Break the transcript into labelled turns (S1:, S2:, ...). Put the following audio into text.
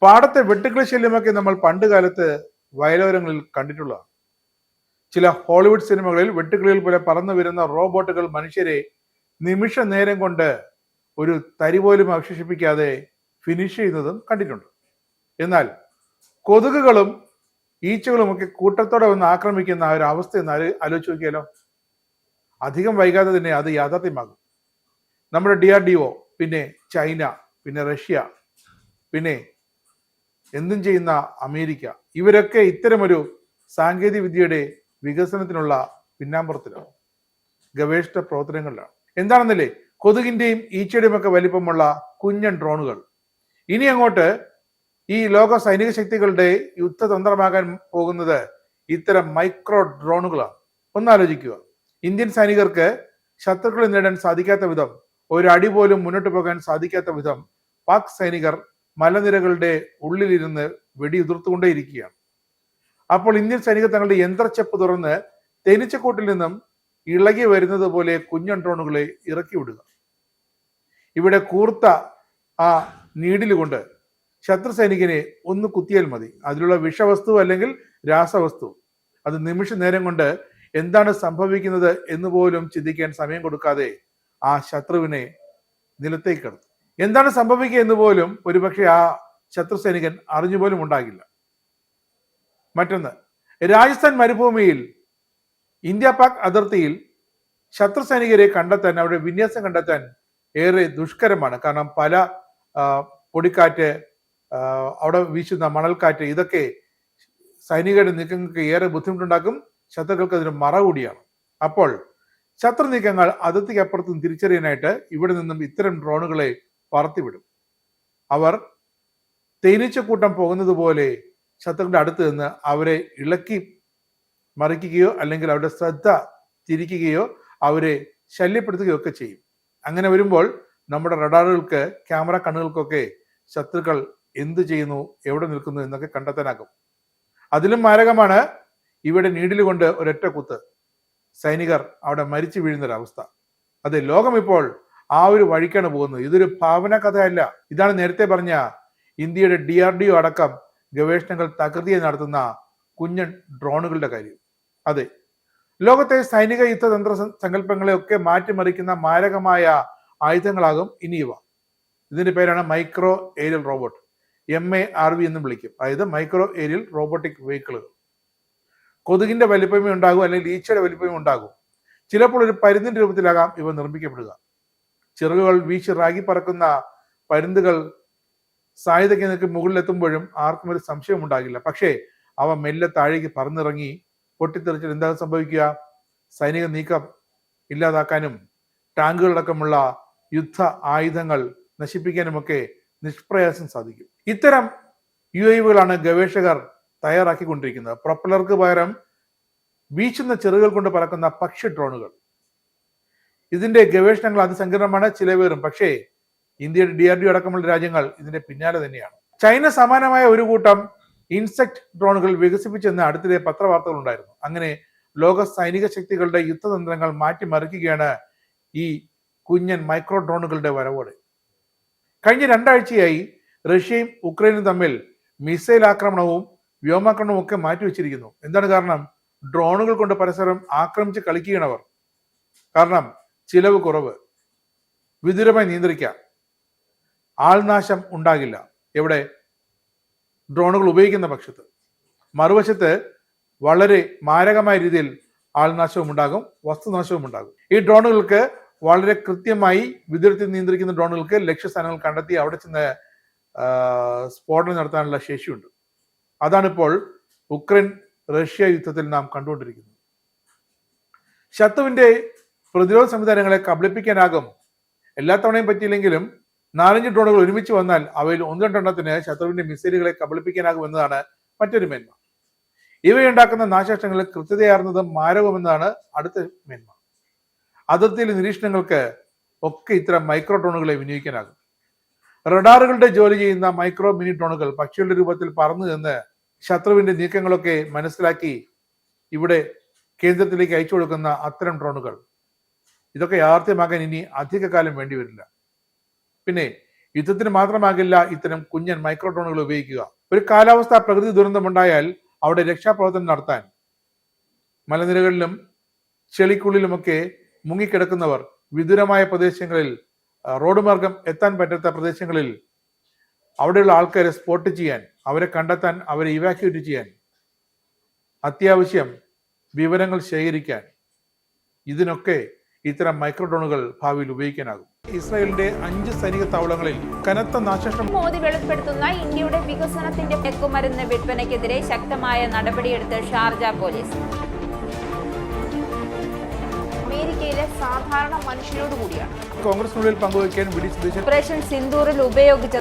S1: പാടത്തെ വെട്ടുക്കിളി ശല്യമൊക്കെ നമ്മൾ പണ്ട് കാലത്ത് വയലോരങ്ങളിൽ കണ്ടിട്ടുള്ളതാണ്. ചില ഹോളിവുഡ് സിനിമകളിൽ വെട്ടുക്കിളികൾ പോലെ പറന്നു വരുന്ന റോബോട്ടുകൾ മനുഷ്യരെ നിമിഷ നേരം കൊണ്ട് ഒരു തരി പോലും അവശേഷിപ്പിക്കാതെ ഫിനിഷ് ചെയ്യുന്നതും കണ്ടിട്ടുണ്ട്. എന്നാൽ കൊതുകുകളും ഈച്ചകളും ഒക്കെ കൂട്ടത്തോടെ വന്ന് ആക്രമിക്കുന്ന ആ ഒരു അവസ്ഥ ഒന്ന് ആലോചിച്ച് നോക്കിയാലോ. അധികം വൈകാതെ തന്നെ അത് യാഥാർത്ഥ്യമാകും. നമ്മുടെ DRDO, പിന്നെ ചൈന, പിന്നെ റഷ്യ, പിന്നെ എന്തും ചെയ്യുന്ന അമേരിക്ക, ഇവരൊക്കെ ഇത്തരമൊരു സാങ്കേതിക വിദ്യയുടെ വികസനത്തിനുള്ള പിന്നാമ്പുറത്തിലാണ്, ഗവേഷണ പ്രവർത്തനങ്ങളിലാണ്. എന്താണെന്നല്ലേ, കൊതുകിന്റെയും ഈച്ചയുടെയും ഒക്കെ വലിപ്പമുള്ള കുഞ്ഞൻ ഡ്രോണുകൾ. ഇനി അങ്ങോട്ട് ഈ ലോക സൈനിക ശക്തികളുടെ യുദ്ധതന്ത്രമാകാൻ പോകുന്നത് ഇത്തരം മൈക്രോ ഡ്രോണുകളാണ്. ഒന്നാലോചിക്കുക, ഇന്ത്യൻ സൈനികർക്ക് ശത്രുക്കളെ നേടാൻ സാധിക്കാത്ത വിധം, ഒരടി പോലും മുന്നോട്ട് പോകാൻ സാധിക്കാത്ത വിധം പാക് സൈനികർ മലനിരകളുടെ ഉള്ളിലിരുന്ന് വെടിയുതിർത്തുകൊണ്ടേയിരിക്കുകയാണ്. അപ്പോൾ ഇന്ത്യൻ സൈനികർ തങ്ങളുടെ യന്ത്രച്ചെപ്പ് തുറന്ന് തേനീച്ചക്കൂട്ടിൽ നിന്നും ഇളകി വരുന്നത് പോലെ കുഞ്ഞൻ ഡ്രോണുകളെ ഇറക്കി വിടുക. ഇവിടെ കൂർത്ത ആ നീഡിലുകൊണ്ട് ശത്രു സൈനികനെ ഒന്ന് കുത്തിയാൽ മതി. അതിലുള്ള വിഷവസ്തു അല്ലെങ്കിൽ രാസവസ്തു, അത് നിമിഷ നേരം കൊണ്ട് എന്താണ് സംഭവിക്കുന്നത് എന്ന് പോലും ചിന്തിക്കാൻ സമയം കൊടുക്കാതെ ആ ശത്രുവിനെ നിലത്തേക്ക് കിടത്തും. എന്താണ് സംഭവിക്കുക എന്ന് പോലും ഒരുപക്ഷെ ആ ശത്രു സൈനികൻ അറിഞ്ഞുപോലും ഉണ്ടാകില്ല. മറ്റൊന്ന്, രാജസ്ഥാൻ മരുഭൂമിയിൽ ഇന്ത്യ പാക് അതിർത്തിയിൽ ശത്രു സൈനികരെ കണ്ടെത്താൻ, അവരുടെ വിന്യാസം കണ്ടെത്താൻ ഏറെ ദുഷ്കരമാണ്. കാരണം പല പൊടിക്കാറ്റ്, അവിടെ വീശുന്ന മണൽക്കാറ്റ്, ഇതൊക്കെ സൈനികരുടെ നീക്കങ്ങൾക്ക് ഏറെ ബുദ്ധിമുട്ടുണ്ടാക്കും. ശത്രുക്കൾക്ക് അതിന് മറ കൂടിയാണ്. അപ്പോൾ ശത്രു നീക്കങ്ങൾ അതിർത്തിക്കപ്പുറത്തും തിരിച്ചറിയാനായിട്ട് ഇവിടെ നിന്നും ഇത്തരം ഡ്രോണുകളെ പറത്തിവിടും. അവർ തേനീച്ചക്കൂട്ടം പോകുന്നത് പോലെ ശത്രുക്കളുടെ അടുത്ത് നിന്ന് അവരെ ഇളക്കി മറിക്കുകയോ അല്ലെങ്കിൽ അവരുടെ ശ്രദ്ധ തിരിക്കുകയോ അവരെ ശല്യപ്പെടുത്തുകയോ ഒക്കെ ചെയ്യും. അങ്ങനെ വരുമ്പോൾ നമ്മുടെ റഡാറുകൾക്ക്, ക്യാമറ കണ്ണുകൾക്കൊക്കെ ശത്രുക്കൾ എന്ത് ചെയ്യുന്നു, എവിടെ നിൽക്കുന്നു എന്നൊക്കെ കണ്ടെത്താനാകും. അതിലും മാരകമാണ് ഇവിടെ നീഡിൽ കൊണ്ട് ഒരൊറ്റ കുത്ത്, സൈനികർ അവിടെ മരിച്ചു വീഴുന്നൊരവസ്ഥ. അതെ, ലോകം ഇപ്പോൾ ആ ഒരു വഴിക്കാണ് പോകുന്നത്. ഇതൊരു ഭാവന കഥയല്ല. ഇതാണ് നേരത്തെ പറഞ്ഞ ഇന്ത്യയുടെ DRDO അടക്കം ഗവേഷണങ്ങൾ തകൃതിയായി നടത്തുന്ന കുഞ്ഞൻ ഡ്രോണുകളുടെ കാര്യം. അതെ, ലോകത്തെ സൈനിക യുദ്ധതന്ത്ര സങ്കല്പങ്ങളെ ഒക്കെ മാറ്റിമറിക്കുന്ന മാരകമായ ആയുധങ്ങളാകും ഇനിയവ. ഇതിന്റെ പേരാണ് മൈക്രോ ഏരിയൽ റോബോട്ട്, MARV എന്നും വിളിക്കും. അതായത് മൈക്രോ ഏരിയൽ റോബോട്ടിക് വെഹിക്കിളുകൾ. കൊതുകിന്റെ വലിപ്പമേ ഉണ്ടാകും, അല്ലെങ്കിൽ ഈച്ചയുടെ വലിപ്പമേ ഉണ്ടാകും. ചിലപ്പോൾ ഒരു പരുന്തിന്റെ രൂപത്തിലാകാം ഇവ നിർമ്മിക്കപ്പെടുക. ചിറകുകൾ വീശി റാഗി പറക്കുന്ന പരുന്തുകൾ സായുധ മുകളിലെത്തുമ്പോഴും ആർക്കും ഒരു സംശയം ഉണ്ടാകില്ല. പക്ഷേ അവ മെല്ലെ താഴേക്ക് പറന്നിറങ്ങി പൊട്ടിത്തെറിച്ചിട്ട് എന്താ സംഭവിക്കുക? സൈനിക നീക്കം ഇല്ലാതാക്കാനും ടാങ്കുകളടക്കമുള്ള യുദ്ധ ആയുധങ്ങൾ നശിപ്പിക്കാനുമൊക്കെ നിഷ്പ്രയാസം സാധിക്കും. ഇത്തരം UAVകളാണ് ഗവേഷകർ തയ്യാറാക്കിക്കൊണ്ടിരിക്കുന്നത്. പ്രൊപ്പലർക്ക് പകരം വീശുന്ന ചെറുകൾ കൊണ്ട് പറക്കുന്ന പക്ഷി ഡ്രോണുകൾ. ഇതിന്റെ ഗവേഷണങ്ങൾ അതിസങ്കീർണമാണ്, ചിലവേറും. പക്ഷേ ഇന്ത്യയുടെ DRDO അടക്കമുള്ള രാജ്യങ്ങൾ ഇതിന്റെ പിന്നാലെ തന്നെയാണ്. ചൈന സമാനമായ ഒരു കൂട്ടം ഇൻസെക്ട് ഡ്രോണുകൾ വികസിപ്പിച്ചെന്ന് അടുത്തിടെ പത്രവാർത്തകൾ ഉണ്ടായിരുന്നു. അങ്ങനെ ലോക സൈനിക ശക്തികളുടെ യുദ്ധതന്ത്രങ്ങൾ മാറ്റിമറിക്കുകയാണ് ഈ കുഞ്ഞൻ മൈക്രോ ഡ്രോണുകളുടെ വരവോടെ. കഴിഞ്ഞ 2 ആഴ്ചയായി റഷ്യയും ഉക്രൈനും തമ്മിൽ മിസൈൽ ആക്രമണവും വ്യോമാക്രമണവും ഒക്കെ മാറ്റിവെച്ചിരിക്കുന്നു. എന്താണ് കാരണം? ഡ്രോണുകൾ കൊണ്ട് പരസ്പരം ആക്രമിച്ച് കളിക്കുകയാണ് അവർ. കാരണം ചിലവ് കുറവ്, വിദൂരമായി നിയന്ത്രിക്കാം, ആൾനാശം ഉണ്ടാകില്ല. എവിടെ? ഡ്രോണുകൾ ഉപയോഗിക്കുന്ന പക്ഷത്ത്. മറുവശത്ത് വളരെ മാരകമായ രീതിയിൽ ആൾനാശവും ഉണ്ടാകും, വസ്തുനാശവും ഉണ്ടാകും. ഈ ഡ്രോണുകൾക്ക് വളരെ കൃത്യമായി വിദൂരത്തിൽ നിയന്ത്രിക്കുന്ന ഡ്രോണുകൾക്ക് ലക്ഷ്യസ്ഥാനങ്ങൾ കണ്ടെത്തി അവിടെ ചെന്ന് സ്ഫോടനം നടത്താനുള്ള ശേഷിയുണ്ട്. അതാണിപ്പോൾ ഉക്രൈൻ റഷ്യ യുദ്ധത്തിൽ നാം കണ്ടുകൊണ്ടിരിക്കുന്നത്. ശത്രുവിന്റെ പ്രതിരോധ സംവിധാനങ്ങളെ കബളിപ്പിക്കാനാകും. എല്ലാ തവണയും പറ്റിയില്ലെങ്കിലും 4-5 ഡ്രോണുകൾ ഒരുമിച്ച് വന്നാൽ അവയിൽ 1-2 എണ്ണത്തിന് ശത്രുവിന്റെ മിസൈലുകളെ കബളിപ്പിക്കാനാകും എന്നതാണ് മറ്റൊരു മേന്മ. ഇവയുണ്ടാക്കുന്ന നാശനഷ്ടങ്ങളിൽ കൃത്യതയാർന്നതും മാരകമെന്നതാണ് അടുത്ത മേന്മ. അതിർത്തിയിലെ നിരീക്ഷണങ്ങൾക്ക് ഒക്കെ ഇത്തരം മൈക്രോ ഡ്രോണുകളെ വിനിയോഗിക്കാനാകും. റഡാറുകളുടെ ജോലി ചെയ്യുന്ന മൈക്രോ മിനി ഡ്രോണുകൾ പക്ഷികളുടെ രൂപത്തിൽ പറന്നു നിന്ന് ശത്രുവിന്റെ നീക്കങ്ങളൊക്കെ മനസ്സിലാക്കി ഇവിടെ കേന്ദ്രത്തിലേക്ക് അയച്ചു കൊടുക്കുന്ന അത്തരം ഡ്രോണുകൾ, ഇതൊക്കെ യാഥാർത്ഥ്യമാകാൻ ഇനി അധിക കാലം വേണ്ടിവരില്ല. പിന്നെ യുദ്ധത്തിന് മാത്രമാകില്ല ഇത്തരം കുഞ്ഞൻ മൈക്രോ ഡ്രോണുകൾ ഉപയോഗിക്കുക. ഒരു കാലാവസ്ഥാ പ്രകൃതി ദുരന്തമുണ്ടായാൽ അവിടെ രക്ഷാപ്രവർത്തനം നടത്താൻ മലനിരകളിലും ചെളിക്കുള്ളിലുമൊക്കെ മുങ്ങിക്കിടക്കുന്നവർ, വിദൂരമായ പ്രദേശങ്ങളിൽ റോഡ് മാർഗം എത്താൻ പറ്റാത്ത പ്രദേശങ്ങളിൽ അവിടെയുള്ള ആൾക്കാരെ സ്പോട്ട് ചെയ്യാൻ, അവരെ കണ്ടെത്താൻ, അവരെ ഇവാക്യുവേറ്റ് ചെയ്യാൻ, അത്യാവശ്യം വിവരങ്ങൾ ശേഖരിക്കാൻ ഇതിനൊക്കെ ഇത്തരം മൈക്രോ ഡ്രോണുകൾ ഭാവിയിൽ ഉപയോഗിക്കാനാകും. ഇസ്രായേലിന്റെ 5 സൈനിക താവളങ്ങളിൽ കനത്ത നാശനഷ്ടം.
S2: മോദി വെളിപ്പെടുത്തുന്ന ഇന്ത്യയുടെ വികസനത്തിന്റെ മയക്കുമരുന്ന് വിൽപ്പനയ്ക്കെതിരെ ശക്തമായ നടപടിയെടുത്ത് ഷാർജ പോലീസ്. അമേരിക്കയിലെ സാധാരണ മനുഷ്യരോട് കൂടിയാണ്
S1: കോൺഗ്രസിനുള്ളിൽ പങ്കുവയ്ക്കാൻ വി ഡി സതീശൻ
S2: ഓപ്പറേഷൻ സിന്ദൂറിൽ ഉപയോഗിച്ച